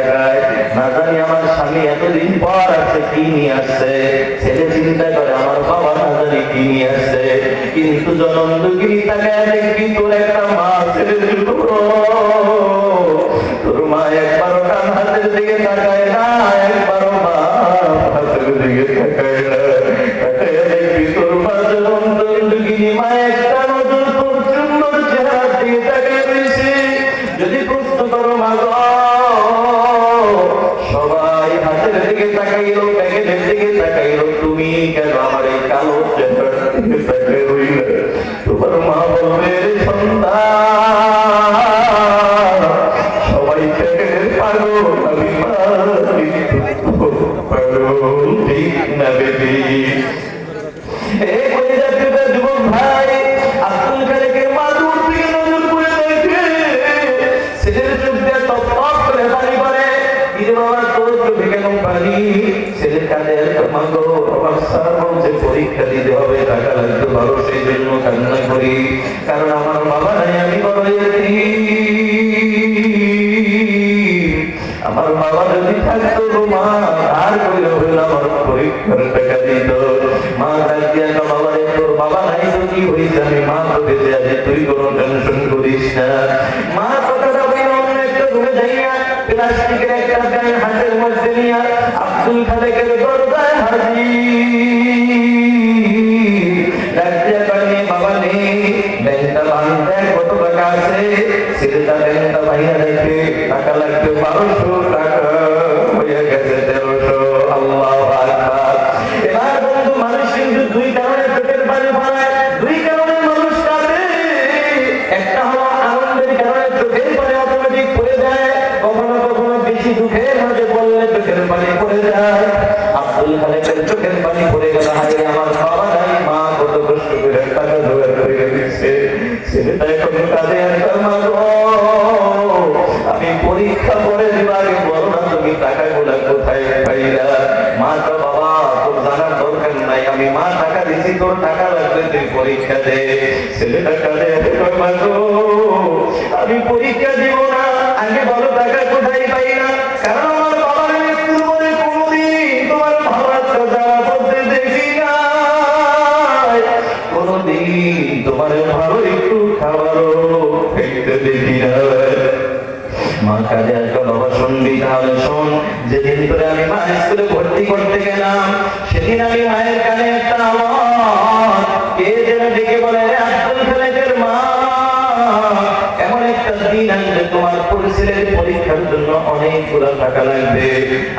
তাকায়, না জানি আমার স্বামী এতদিন পর আসছে কি নিয়ে আসছে। ছেলে চিন্তা করে আমার বাবা না জানি কি নিয়ে আসছে। কিন্তু জনম দুঃখী তাকায় দেখবি তোর একটা মা ছেলের টুকরো। তোর মা একবারও ডান হাতের দিকে তাকায় না, একবারও মা হাতের দিকে তাকায় না। তাকায় দেখবি তোর মা জনম দুঃখী মা একটা নজর তোর সুন্দর চেহারার দিকে তাকায় রয়েছে। যদি প্রশ্ন করো মা গো, সবাই হাতের দিকে তাকাইলো, প্যাকেটের দিকে তাকাইলো, তুমি কেন আমার এই কালো চেহারার দিকে তাকাই রইলে? তোমার মা বলবে সন্তান, সবাই প্যাকেটের পাগল, আমি মা পাগল, ঠিক না বেবি? যুবক ভাই, আব্দুল খালেকের মা দূর থেকে নজর করে দেখে ছেলের চোখ দিয়ে টপ টপ করে পানি পড়ে। বাবা তোর চোখে কেন পানি? ছেলের কাঁদে মা গো, আমার স্যার বলছে পরীক্ষা দিতে হবে, টাকা লাগতে পারো, সেই জন্য কান্না করি। কারণ আমার বাবা নাই, আমি বড় আমার বাবা যদি থাকতো মা আর কইলে হইল আমার পরীক্ষার টাকা দিত। মা ডাক দিয়া বাবা রে, তোর বাবা নাই তো কি হয়েছে, আমি মা তো বেঁচে আছি, তুই কোনো টেনশন করিস না। মা কথাটা বলে অন্য একটা রুমে যাইয়া প্লাস্টিকের একটা ব্যাগ হাতের মধ্যে নিয়ে আব্দুল খালেকের দরজায় হাজির। ডাক দিয়া কয় বাবা নেই, ব্যাংকটা ভাঙতে কত টাকা আছে? ছেলেটা ব্যাংকটা ভাইয়া দেখে টাকা লাগবে 1200 টাকা, হয়ে গেছে 1300। আল্লাহু আকবার। এবার বন্ধু, মানুষ কিন্তু দুই কারণে চোখের পানি ফেলায়, দুই কারণে মানুষ কাঁদে। একটা হলো আনন্দের কারণে চোখের পানি অটোমেটিক পড়ে যায়, কখনো কখনো বেশি দুঃখের মধ্যে পড়লে চোখের পানি পড়ে যায়। আব্দুল খালেকের চোখের পানি পড়ে গেল, হায় আমার বাবা নাই, মা কত কষ্ট করে টাকা জোগাড় করে দিচ্ছে। ছেলেটা এখন কাঁদে, আমি পরীক্ষা করে দিবার বলো না, তুমি টাকাগুলা কোথায় পাইলা? মা তো বাবা তোর জানার দরকার নাই, আমি মা টাকা দিচ্ছি, তোর টাকা লাগবে তুই পরীক্ষা দে। ছেলেটা কাঁদে, আমি পরীক্ষা দিব না, আগে বলো টাকা কোথায় পাইলা? কারণ আমার বাবার মৃত্যুর পরে কোনদিন তোমার ভালো যাওয়া করতে দেখি না, কোনদিন তোমার ভালো একটু খাবারও খেতে দেখি না। মা কাজে আসবে, বাবা শুনবি তাহলে শোন। যেদিন ধরে আমি মা স্কুলে ভর্তি করতে গেলাম, সেদিন আমি মায়ের কানে একটা আওয়াজ, কে যেন ডেকে বলে, আব্দুল খালেকের মা, এমন একটা দিন আসবে তোমার ছেলের পরীক্ষার জন্য অনেকগুলো টাকা লাগবে।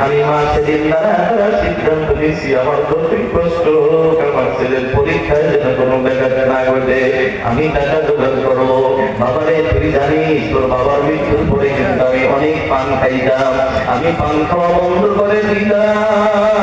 আমি মা সেদিন দাঁড়া সিদ্ধান্ত নিয়েছি, আমার যতই কষ্ট হোক আমার ছেলের পরীক্ষায় যেন কোনো ব্যাঘাত না ঘটে, আমি টাকা জোগাড় করবো। বাবারে তুই জানিস তোর বাবার মৃত্যুর পরে কিন্তু আমি অনেক পান খাইতাম, আমি পান খাওয়া বন্ধ করে দিলাম।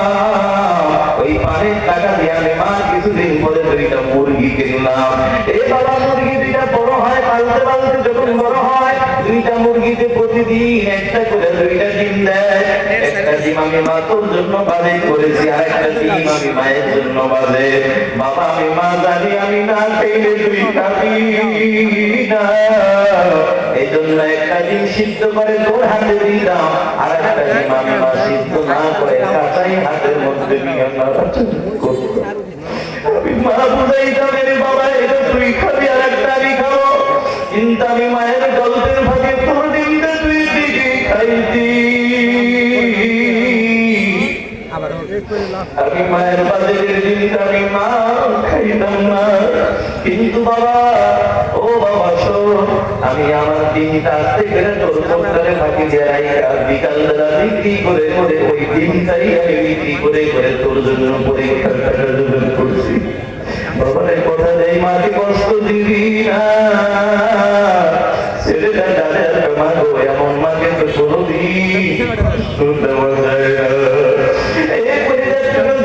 ওই পানের টাকা দিয়ে আমি মা কিছুদিন পরে দুইটা মুরগি কিনলাম। এই বাবা মুরগি দুইটা বড় হয়, পালতে পালতে যখন বড় হয়, দুইটা মুরগিতে প্রতিদিন একটা করে দুইটা ডিম দেয়। একটা ডিম আমি মা তোর জন্য বাজে করেছি, আর একটা ডিম আমি মায়ের জন্য বাজে। বাবা আমি মা জানি আমি না খেলে তুই খাবি না, এই জন্য একটা ডিম সিদ্ধ করে তোর হাতে দিলাম, আর একটা ডিম আমি মা সিদ্ধ না করে কাঁচাই হাতের মধ্যে নিয়ে করতাম। আমি মা বুঝাইতাম, বাবা এটা তুই খাবি আর একটা আমি খাবো, কিন্তু আমি মায়ের গল্পের ভাগে তোর ডিমটা তুই দিকে খাইতি। আমি মায়ের বাজারের ডিমটা আমি মা খাইতাম না। কিন্তু বাবা, ও বাবা শোন, আমি আমার ডিমটা আসতে গেলে তোর সংসারে ফাঁকি দিয়ে বিকাল বেলা বিক্রি করে করে ওই ডিমটাই আমি বিক্রি করে করে তোর জন্য পরীক্ষার টাকা জোগাড় করছি। বাবার কথা নেই, মাকে কষ্ট দিবি না। ছেলেটা জানে মা গো, এমন মাকে তো কোনোদিন কষ্ট দেওয়া যায় না।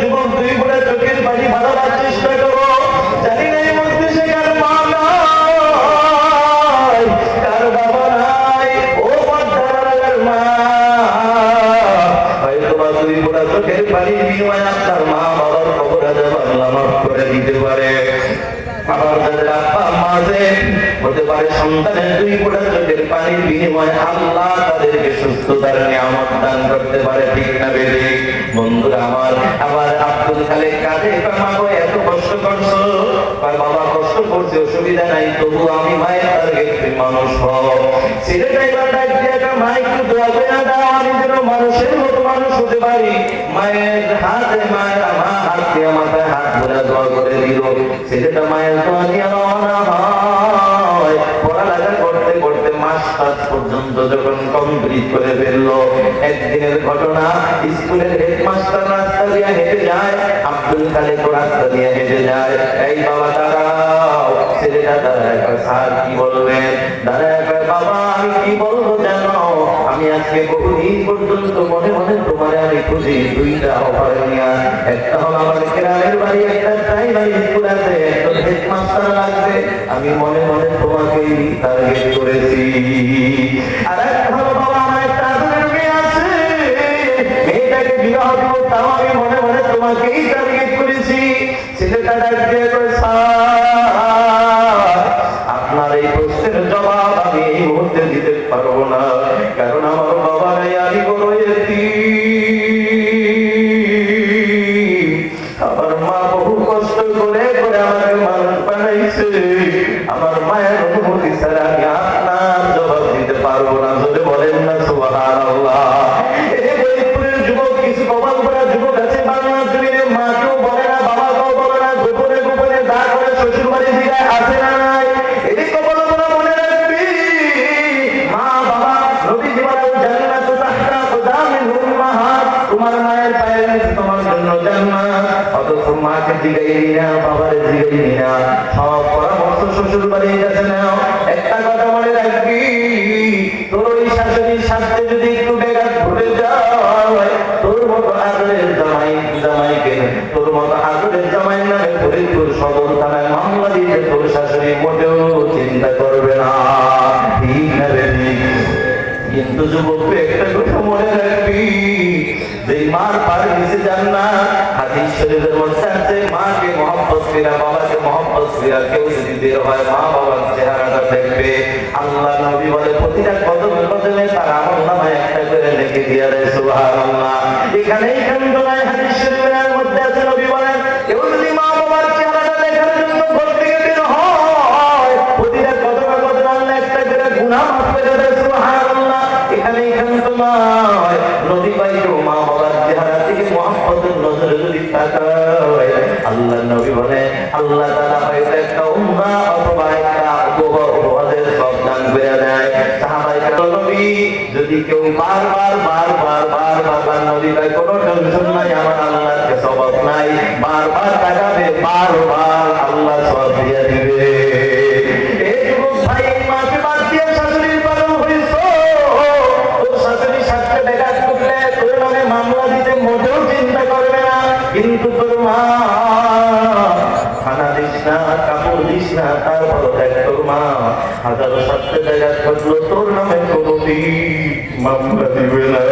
যুবক তুই বলে চোখের পানি বাঁধাবার চেষ্টা করো, জানি না এই মধ্যে সে কার মা নাই, কার বাবা নাই, ও পদ্মার মা হয়তো বা তুই বলে চোখের পানির বিনিময়ে আপনার মা বাবার খবর আল্লাহ মাফ করে দিতে পারে। আবার যাদের আব্বা মা আছে, হতে পারে সন্তানের দুই ফোঁটা চোখের পানি কোরবানির বিনিময়ে আল্লাহ তাদেরকে সুস্থতার নিয়ামত দান করতে পারে, ঠিক না বেঠিক? বন্ধুরা আমার, আবার আব্দুল খালেক কাঁদে, মাগো এত কষ্ট করছো। বাবা কষ্ট করছে, অসুবিধা নাই, তবু আমি মায়ের টার্গেট মানুষ হব। ছেলেটা এবার ডাক দিয়ে মা একটু দোয়া করে দাও, আমি যেন মানুষের মতো মানুষ হতে পারি। মায়ের হাতে মায়ের আমার হাত দিয়ে মাথায় হাত ধরে দোয়া করে দিল। ছেলেটা মায়ের দোয়া দিয়ে রওনা হয়। পড়ালেখা করতে করতে মাস 5 পর্যন্ত যখন কমপ্লিট করে ফেললো, একদিনের ঘটনা, স্কুলের হেডমাস্টার রাস্তা দিয়ে হেঁটে যায়, আব্দুল খালেক রাস্তা দিয়ে হেঁটে যায়। এই বাবা দাঁড়াও। ছেলেটা দাঁড়ায়, স্যার কি বলবেন? দাঁড়ায়, বাবা আমি কি বলবো জানো, আমি আজকে বহুদিন পর্যন্ত মনে মনে তোমার আমি খুঁজি, 2টা অফার নিয়ে। একটা হলো আমার গ্রামের বাড়ি, একটা প্রাইমারি স্কুল আছে, একটা হেডমাস্টার লাগবে, আমি মনে মনে তোমাকেই টার্গেট করেছি। আর একটা হলো বাবা আমার একটা আদরের মেয়ে আছে, মেয়েটাকে বিবাহ দিব, তাও আমি মনে মনে তোমাকেই টার্গেট করেছি। ছেলেটা ডাক দিয়ে কয়, স্যার আপনার এই প্রশ্নের জবাব আমি এই মুহূর্তে দিতে পারবো না, কারণ আমার বাবা নাই, আমি বড় এতিম। আমার মা বহু কষ্ট করে করে আমাকে মানুষ বানাইছে, আমার মায়ের অনুমতি ছাড়া আমি আপনার জবাব দিতে পারবো না। যদি বলেন না সুবহানাল্লাহ। এই ফরিদপুরের যুবক, কিছু কপাল করা যুবক আছে বাংলার জমিনে, মাকেও বলে না, বাবাকেও বলে না, গোপনে গোপনে দা করে শ্বশুর বাড়ি দিকে আসে না। এই কপাল করা মনে রাখবি, মা বাবা নবী জীবনের জান্নাত তাহতা কদামিল উম্মাহাত, তোমার মায়ের পায়ের নিচে তোমার জন্য জান্নাত। অথচ মাকে জিগাইলি না, বাবারে জিগাইলি না, সব পরামর্শ শ্বশুর বাড়ির কাছে নাও। একটা কথা মনে রাখবি, তোর ওই শাশুড়ির সাথে যদি একটু বেগাত ঘুরে যায়, তোর মতো আদরের জামাইকে, তোর মতো আদরের জামাই নামে ফরিদপুর সদর থানায় মামলা দিতে তোর শাশুড়ি মোটেও চিন্তা করবে না, ঠিক না রে? কিন্তু যুবক একটা কথা মনে রাখবি, যে মার পার নিচে জান্নাত, হাদিস শরীফের মধ্যে আছে, মাকে মহব্বত করা, বাবাকে মহব্বত করা, কেউ যদি বের হয় মা বাবার চেহারাটা দেখবে, আল্লাহ নবী বলে প্রতিটা কদমে কদমে তার আমলনামায় একটা করে লিখে দিয়ে দেয়। সুবহানাল্লাহ। এখানেই কেন্দ্র নাই, হাদিস শরীফের মধ্যে আছে, নবী বলেন কেউ যদি মা বাবার চেহারাটা দেখার জন্য ঘর থেকে বের হয়, প্রতিটা কদমে কদমে আল্লাহ একটা করে গুনাহ মাফ করে দেয়। সুবহানাল্লাহ। এখানেই কেন্দ্র নয়, নবী পাইও মা বাবার চেহারা থেকে মুহাম্মদের নজরে যদি তাকায়, আল্লাহ নবী বলে আল্লাহ তাআলা হয়তো একটা উমরা অথবা একটা হজের সব দান করে দেয়। সাহাবায়ে কেরাম, নবী যদি কেউ বারবার নবী ভাই কোনো টেনশন নাই, আমার আল্লাহর কাছে সওয়াব নাই, বারবার তাকাবে, বারবার আল্লাহ সওয়াব দিয়ে দিবে। এই যুবক ভাই, মাকে বাদ দিয়ে শাশুড়ির পাগল হইছো, তোর শাশুড়ির সাথে বেগাত করলে তোর নামে মামলা দিতে মোটেও চিন্তা করবে না, কিন্তু তোর মা খানা দিস না, কাপড় দিস না, তারপর দেখ তোর মা হাজারো সাথে বেগাত করলো, তোর নামে কোনোদিন মামলা দিবে না।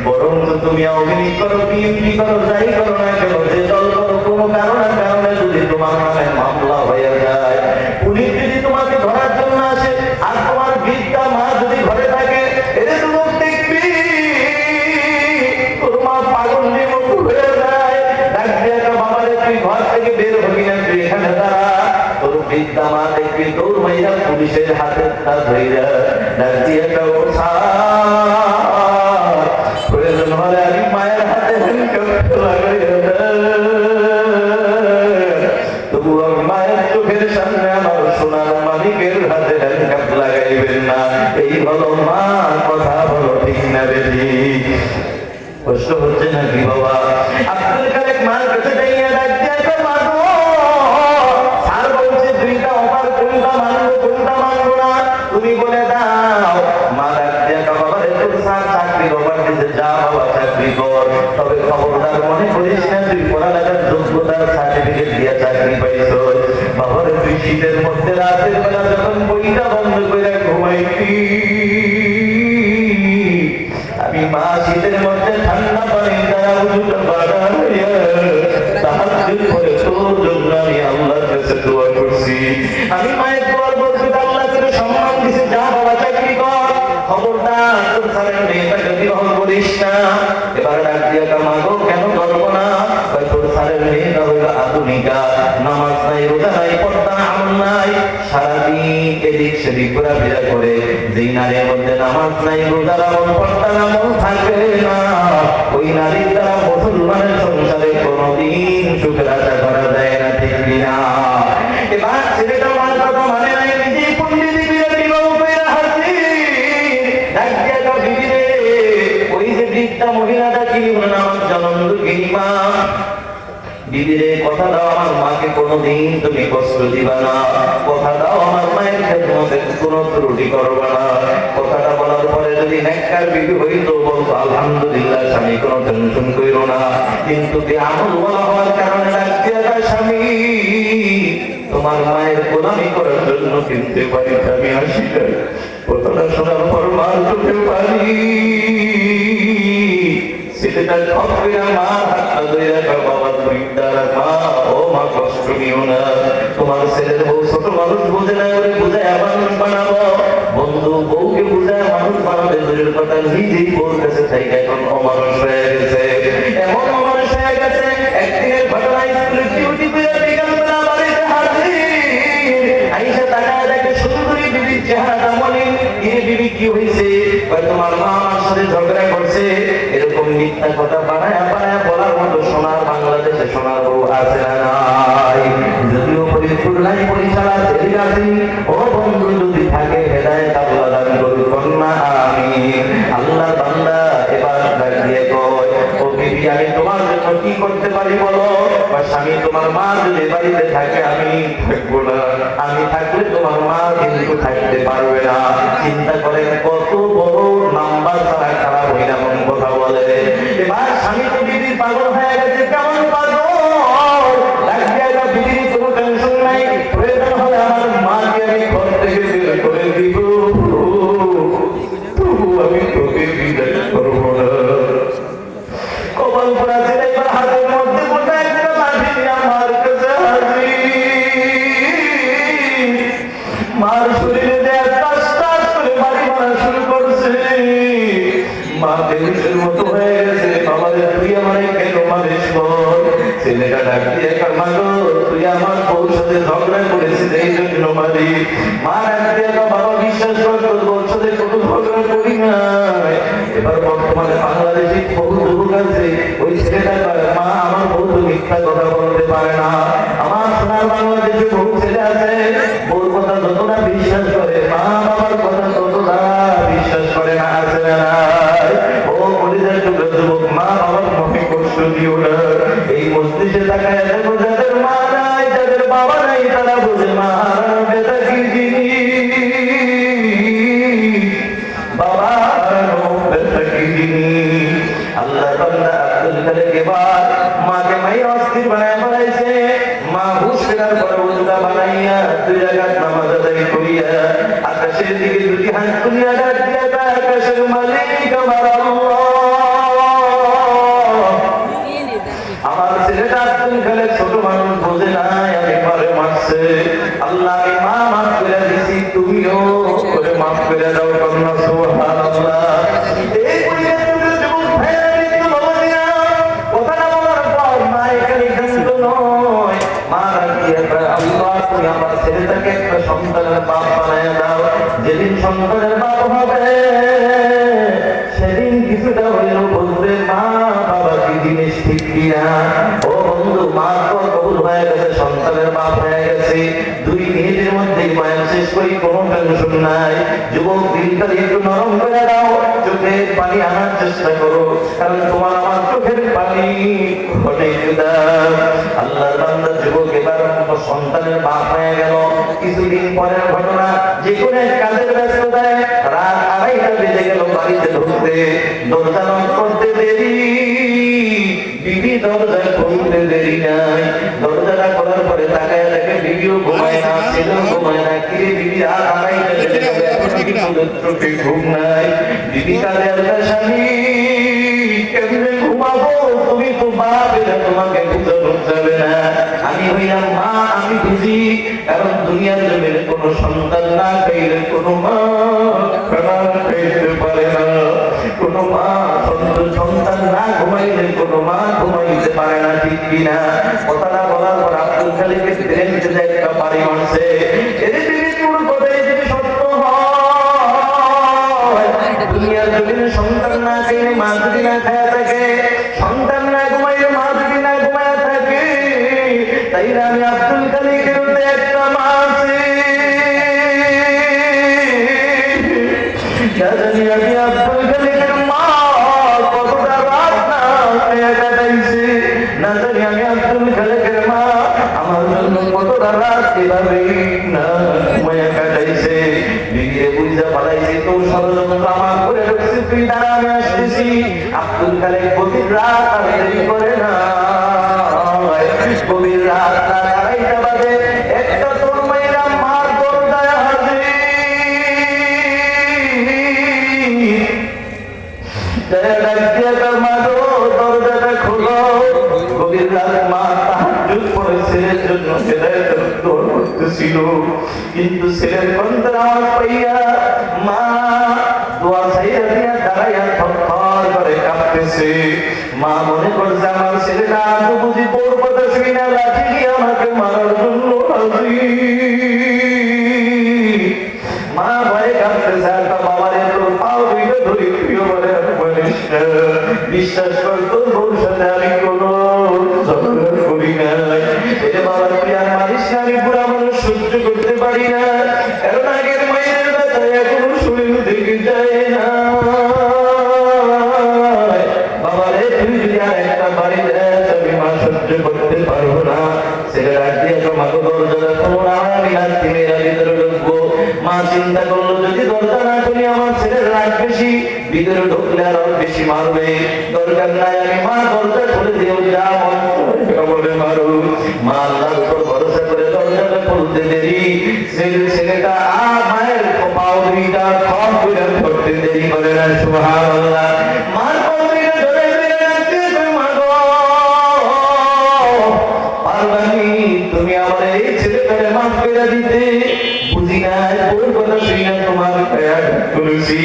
বরং তুমি অভিনয় করো, বিএমপি করো, যাই করো না কেন, যে দল করো, কোনো কারণে যদি তোমার নামে মামলা হয়ে যায়, পুলিশ যদি তোমাকে ধরার জন্য আসে, আর তোমার বৃদ্ধা মা যদি ঘরে থাকে, এর যুবক দেখবি তোর মা পাগল নিমুখ হয়ে যায়। ডাক দিয়ে বাবারে তুই ঘর থেকে বের হবি না, তুই এখানে দাঁড়া। তোর বৃদ্ধা মা দেখবি তোর মাইয়া পুলিশের হাতে ধইরা ডাক দিয়ে প্রয়োজন হলে আমি মায়ের হাতে তবু মায়ের চোখের সামনে আমার সোনার মালিকের হাতে হ্যান্ডকাপ লাগাইবেন না। এই হলো মা কথা, বলো ঠিক না বেশি? কষ্ট হচ্ছে নাকি বাবা? আব্দুল খালেক মার কাছে যাইয়া ডাক দিয়ে মা গো, স্যার বলছে 2টা অফার, কোনটা মানবো কোনটা মানবো না, তুমি বলে দাও। মা ডাক দিয়ে বাবারে, তোর স্যার চাকরির অফার দিতে, যা বাবা চাকরি কর, তবে খবরদার মনে করিস না তুই পড়ালেখার যোগ্যতার সার্টিফিকেট দিয়ে চাকরি পাইছ। বাবারে তুই শীতের মধ্যে রাতের বেলা যখন বইটা বন্ধ করে ঘুমাইতি, আমি মা শীতের মধ্যে ঠান্ডা পানি দ্বারা উজুটা বাড়াইয়া তাহাজ্জুদ করে তোর জন্য আমি আল্লাহর কাছে দোয়া করছি। আমি মায়ের দোয়ার বলতে আল্লাহ করে সম্মান দিছে, যা বাবা চাকরি কর, বিবাহ করিস না। এবার ডাক দিয়া কামাগো কেন করব না? তোর সারের মেয়েটা হইল আধুনিকা, নামাজ নাই, রোজা নাই, পর্দা আমল নাই, সারাদিন এদিক সেদিক ঘোরাফেরা করে। যেই নারীর মধ্যে নামাজ নাই, রোজার আমল, পর্দার আমল থাকবে না, ওই নারীর দ্বারা মুসলমানের সংসারে কোনোদিন সুখের আশা করা যায় না, ঠিক কিনা? এবার ছেলেটা আমার কথা মানে নাই, নিজেই পন্ডিতি বিয়ে বিবাহ করে হাসি ডাক দিয়া তো বিবিরে, ওই যে বৃদ্ধা মহিলাটা কি নামাজ জনন্দ গিরিমা, দিদিরে কথা দাও আমার মাকে কোনোদিন তুমি কষ্ট দিবা না, কথা দাও আমার মায়ের খেদমতে কোনো ত্রুটি করবা না। কথাটা বলার পরে যদি নেককার বিবি হইতো বলতো আলহামদুলিল্লাহ স্বামী কোনো টেনশন কইরো না, কিন্তু আমল বলা হওয়ার কারণে ডাক্তার স্বামী তোমার মায়ের গোলামি করার জন্য কিনতে পারি আমি 80 টাকা। কথাটা শোনার পর মার চোখে পারি, সেটা খবরে আমার হাতটা ধরে রাখা, বাবা বৃদ্ধা রাখা, ও মা কষ্ট নিও না, তোমার ছেলের বউ ছোট মানুষ বোঝে না, ওরে বুঝায় মানুষ বানাবো। বন্ধু বউকে বুঝায় মানুষ বানাবে দূরের কথা, নিজেই বউর কাছে থেকে এখন অমানুষ হয়ে গেছে, এমন অমানুষ হয়ে গেছে। একদিনের ঘটনা, স্কুলে ডিউটি করে বিকালবেলা বাড়িতে হাজির, আইসা তাকায় দেখে সুন্দরী বিবির চেহারাটা মলিন। বিবি কি হয়েছে? তোমার মা আমার সাথে ঝগড়া করছে। এরকম মিথ্যা কথা বানায় বানায় বলার মতো সোনার বাংলাদেশে সোনার বউ আছে না নাই? যদিও ফরিদপুর নাই, বরিশাল আছে, ও বন্ধু যদি থাকে হেদায়েত আল্লাহ দান করুন, কন্যা আমি আল্লাহর বান্দা। এবার ডাক দিয়ে কয়, ও বিবি আমি তোমার জন্য কি করতে পারি বলো? স্বামী তোমার মা যদি বাড়িতে থাকে আমি থাকবো না, আমি থাকলে তোমার মা কিন্তু থাকতে পারবে না। চিন্তা করেন কত বড় নাম্বার তারা খারাপ হইলে এমন কথা বলে। এবার স্বামী তো বিবির পাগল হয়ে গেছে, কেমন পাগল? বিবির কোনো টেনশন নাই, প্রয়োজন হলে আমার মাকে আমি ঘর থেকে বের করে দিব, তবু আমি তোকে বিদায় করবো না। কপাল পড়া ছেলে এবার হাতের মধ্যে মোটা একটা লাঠি আমার কাছে হাজির, মার শরীরে দেয়া টাস টাস করে বাড়ি মারা শুরু করছে। মা দেশের মতো হয়ে গেছে, বাবারে তুই আমার কেন মারিস? ছেলেটা ডাক দিয়ে কামাগো তুই আমার বউর সাথে ঝগড়া করেছিস এই জন্য মারি। মা ডাক দিয়ে বাবা বিশ্বাস কর তোর বউর সাথে কোনো ঝগড়া করি না। এবার বর্তমানে বাংলাদেশে বহু যুবক আছে, ওই ছেলেটা মা আমার বউ তো মিথ্যা কথা বলতে পারে না। আমার সোনার বাংলাদেশে বহু ছেলে আছে, বউর কথা যতটা বিশ্বাস করে মা বাবার কথা ততটা বিশ্বাস করে না, আছে না? ও পরিচয় যুবক, মা বাবার মনে কষ্ট দিও না। এই মস্তিষ্কে তাকায় দেখো, যাদের মা নাই, যাদের বাবা নাই, তারা বুঝে মা বেটা কি জিনিস, বাবা বেটা কি জিনিস। আল্লাহ বান্দা আব্দুল খালেক এবার মাকে মাই অস্থির বানায় বানাইছে। মা হুশ ফেরার পর উজলা বানাইয়া 2 রাকাত নামাজ আদায় করিয়া আকাশের দিকে 2 হাত তুলিয়া ডাক দিয়া আকাশের মালিক আমার আল্লাহ, আমার ছেলেটা আব্দুল খালেক ছোট মানুষ বোঝে নাই, আমি পারে মারছে, আল্লাহ আমি মা মাফ করে দিছি, তুমিও করে মাফ করে দাও, কন্যা সুবহানাল্লাহ। এই পরিবর্তনের যুবক ভাইরা কিন্তু বাবাজিরা কথাটা বলার পর মা এখানে কিন্তু নয়, মা রাখিয়া আল্লাহ তুমি আমার ছেলেটাকে একটা সন্তানের বাপ বানায় দাও, যেদিন সন্তানের বাপ হবে সেদিন কিছুটা হইলেও বলবে মা বাবা কি জিনিস, ঠিক কিনা? ও বন্ধু, মা তো কবুল হয়ে গেছে, সন্তানের বাপ হয়ে গেছে, 2 মিনিটের মধ্যেই মায়ের শেষ করি, কোনো টেনশন নাই। যুবক দিলটা একটু নরম করে দাও, চোখের পানি আনার চেষ্টা করো, কারণ তোমার আমার চোখের পানি অনেক দাম। আল্লাহর বান্দা যুবক এবার সন্তানের বাপ হয়ে গেল। কিছুদিন পরের ঘটনা, যে কোনো এক কাজের ব্যস্ততায় রাত 2:30 বেজে গেল, বাড়িতে ঢুকতে দরজা নক করতে দেরি, বিবি দরজা খুলতে দেরি নাই। দরজাটা খোলার পরে তাকায় দেখে বিবিও ঘুমায় না, ছেলেও ঘুমায় না। কি বিবি রাত 2:30 ঘুম নাই। বিবি কাঁদে, স্বামী কেমনে ঘুমাবো? তুমি তো বাপ, এটা তোমাকে বুঝানো যাবে না। আমি হইলাম মা, আমি বুঝি, কারণ দুনিয়ার জমির কোন সন্তান না খাইলে কোন মা খানা খাইতে পারে না। কোনো মা সন্তান না ঘুমাইলে কোনো মা ঘুমাইতে পারে না, ঠিক কিনা? কথাটা বলার পর আব্দুল খালিকের ট্রেন থেকে একটা বাড়ি মারছে। এদের তিনি পুরো কথাই যদি সত্য হয়, দুনিয়ার জমিনে সন্তান না খেলে মা যদি না খায়া থাকে, সন্তান না ঘুমাইলে মা যদি না ঘুমায়া থাকে, তাইলে আমি আব্দুল খালিকের মধ্যে একটা মা আছে। জানি আমি আব্দুল খালিকের মা কতটা রাত না খেয়ে কাটাইছে, না জানি আমি আব্দুল খালিকের মা আমার জন্য কতটা রাত এভাবেই না ঘুমাইয়া কাটাইছে। বিয়ে বুঝা পালাইছে, তোর ষড়যন্ত্র আমার করে রাখছে, তুই দাঁড়া আমি আসতেছি। আব্দুল খালিক গভীর রাত আর দেরি করে না, গভীর রাত রাত আড়াইটা বাজে একটা তোর মেয়েরা মার দরজায় হাজির। দরজাটা খোলো। গভীর রাত মা তাহাজ্জুদ পড়ে ছেলের জন্য হেদায়েতের দোয়া করতেছিল, কিন্তু ছেলের কণ্ঠের আওয়াজ পাইয়া মা দোয়া চাইয়া দিয়া দাঁড়াইয়া থরথর করে কাঁপতেছে। মা মনে করছে আমার ছেলেটা আজ বুঝি বোর কথা শুনি না লাঠি দিয়ে আমাকে মারার জন্য হাজির। মা ভয়ে কাঁপতেছে, আর তার বাবার এত পাও দুইটা ধরে প্রিয় বলে বিশ্বাস কর তোর বউর সাথে আমি কোনো ঝগড়া করি না। এটা বাবার প্রিয়ার মারিস না, আমি বুড়া মানুষ সহ্য করতে পারি না, কারণ আগের মায়ের ব্যথা এখনো শরীর থেকে যায় না। বাবারে তুই যদি আর একটা বাড়ি দেয় আমি মা সহ্য করতে পারবো না। ছেলে রাত দিয়ে মাকে দরজা খোলো না, আমি রাত্রি মেয়েরা ভিতরে ঢুকবো। মা চিন্তা করলো যদি দরজা না খুলি আমার ছেলের রাগ বেশি, ভিতরে ঢুকলে আরো বেশি মারবে, দরকার নাই আমি মা দরজা খুলে দিও, যা মনে মারো। মা আল্লাহর উপর ভরসা করে দরজাটা খুলতে দেরি, ছেলেটা আর মায়ের পাও দুইটা খপ করে ধরতে দেরি করে না। সুবহানাল্লাহ। মার পাও দুইটা ধরে ধরে রাখতে মা গো পারবানি, তুমি আমার এই ছেলেটাকে মাফ করে দিতে। বুঝি নাই ওর কথা শুই না তোমার গায়ে তুলসী।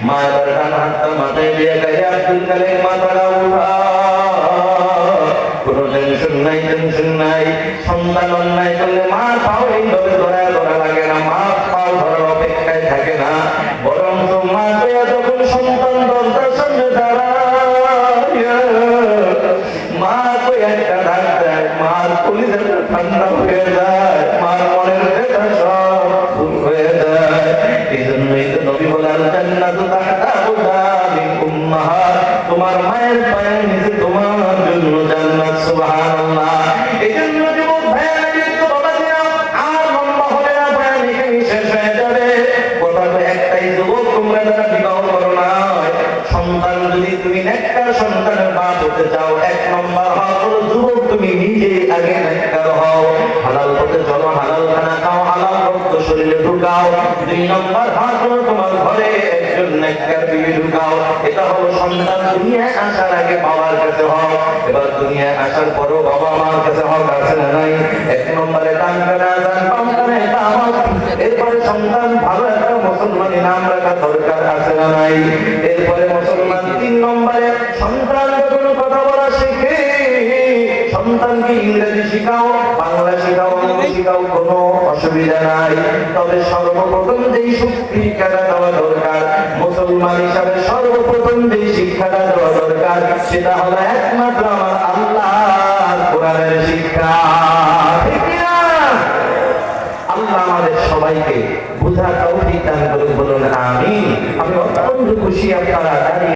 মা এবার ডান হাতটা মাথায় দিয়ে গায়ে আব্দুল খালিক মাথাটা উঠা, কোনো টেনশন নাই, টেনশন নাই। সন্তান অন্যায় করলে মার পাও এইভাবে ধরা লাগে না, মার পাও ধরার অপেক্ষায় থাকে না, বরং তো মা যখন সন্তান দরজার সামনে দাঁড়ায় মা তো একটা ডাক দেয়, মার কলিজাটা ঠান্ডা হয়ে যায়, মার মনের ব্যথা সব দূর হয়ে যায়। এই জন্যই তো নবী বলেন জান্নাতু তাহতা আবওয়াবিল উম্মাহাত, তোমার মায়ের পায়ের নিচে তোমার জন্য জান্নাত। সুবহানাল্লাহ। এই জন্য যুবক ভাইরা কিন্তু বাবা দিও আর লম্বা হবে না, বয়ান এখানেই শেষ হয়ে যাবে। কথা তো একটাই, যুবক তোমরা যারা বিবাহ করো না, সন্তান যদি তুমি নেককার সন্তানের বাপ হতে চাও, এক নম্বর হলো যুবক তুমি নিজে আগে নেককার হও, হালাল পথে চলো, হালাল খানা খাও, হালাল রক্ত শরীরে ঢুকাও। দুই নম্বর হলো তোমার ঘরে একজন নেককার বিবি ঢুকাও। এটা হলো সন্তান দুনিয়ায় আসার আগে বাবার কাছে হও, এবার দুনিয়ায় আসার পরও বাবা মার কাছে হক আছে না নাই? এক নম্বরে টান কানা দান পাম কানে তামাক, এরপরে সন্তান ভালো একটা মুসলমানি নাম রাখা দরকার আছে না নাই? এরপরে মুসলমান তিন নম্বরে সন্তান যখন কথা বলা শেখে, সন্তানকে ইংরেজি শিখাও, বাংলা শিখাও, শিখাও, কোনো অসুবিধা নাই। তবে সর্বপ্রথম যেই শিক্ষাটা দেওয়া দরকার, মুসলমান হিসাবে সর্বপ্রথম যেই শিক্ষাটা দেওয়া দরকার, সেটা হলো একমাত্র আমার আল্লাহর কোরআনের শিক্ষা। ঠিক না? আল্লাহ আমাদের সবাইকে বুঝার তৌফিক দান করুন, বলুন আমিন। আমি অত্যন্ত খুশি আপনারা